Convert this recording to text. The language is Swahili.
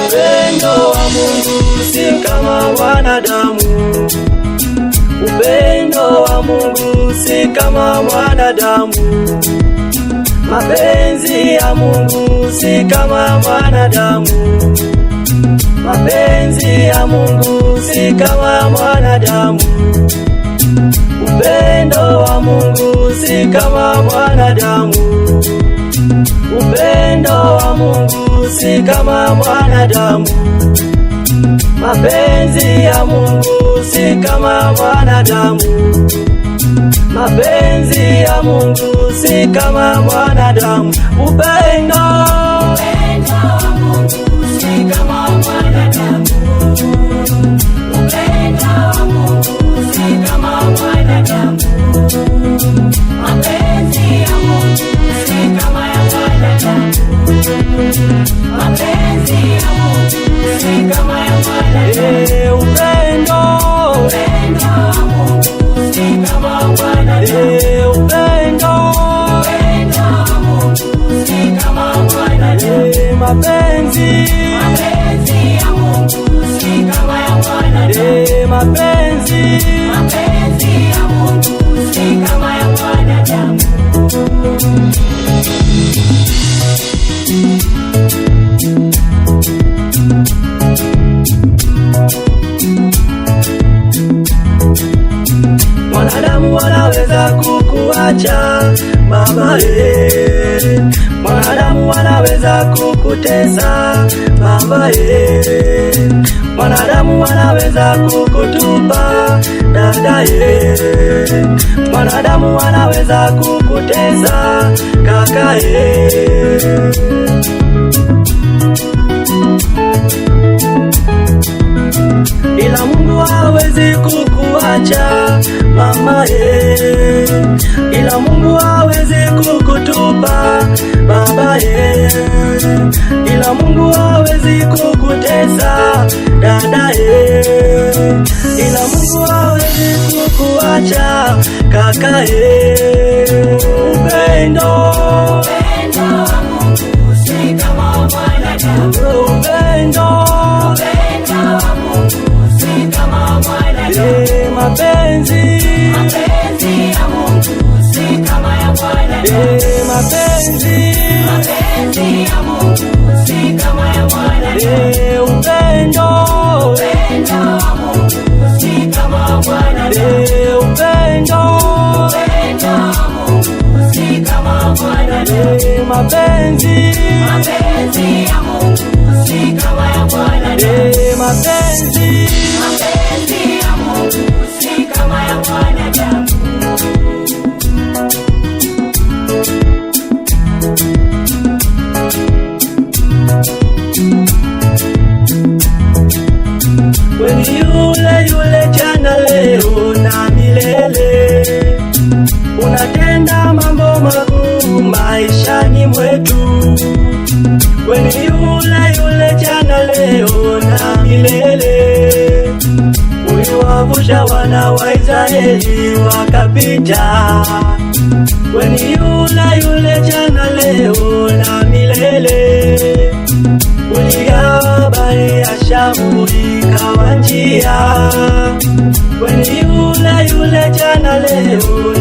Upendo wa Mungu si kama wanadamu. Upendo wa Mungu si kama wanadamu. Mapenzi ya Mungu si kama wanadamu. Mapenzi ya Mungu si kama wanadamu. Upendo wa Mungu si kama wanadamu. Upendo wa Mungu si kama wanadamu. Mapenzi ya Mungu si kama wanadamu. Mapenzi ya Mungu si kama wanadamu. Upendo wa Mungu si kama wanadamu. Upendo wa Mungu si kama wanadamu. Mapenzi ya Mungu si kama ya wanadamu. Mapenzi ya Mungu si kama ya wanadamu. Upendo wa Mungu si kama wanadamu. Upendo wa Mungu si kama wanadamu. Mapenzi ya Mungu si kama ya wanadamu. Mapenzi ya Mungu si kama ya wanadamu. Mwanadamu wanaweza kukuacha mama Mwanadamu wanaweza kukutesa mama Mwanadamu wanaweza kukutupa dada Mwanadamu wanaweza kukutesa kaka Ila Mungu hawezi kukuacha mama Ila Mungu hawezi kukutupa baba Ila Mungu hawezi kukutesa dada Ila Mungu hawezi kukuacha kaka Upendo wa Mungu si kama wanadamu. Upendo wa Mungu si kama wanadamu. Mapenzi ya Mungu si kama ya wanadamu. Mapenzi ya Mungu si kama ya wanadamu. Upendo wa Mungu si kama wanadamu. Upendo wa Mungu si kama wanadamu. Mapenzi ya Mungu si kama ya wanadamu. Mapenzi ya Mungu si kama ya wanadamu. Weni yule jana leo na milele Unatenda mambo makuu maishani mwetu Weni yule jana leo na milele Uliwavusha wana wa Israeli wakapita Weni yule jana leo na milele Uligawa bahari ya Shamu ikawa njia Weni yule jana leo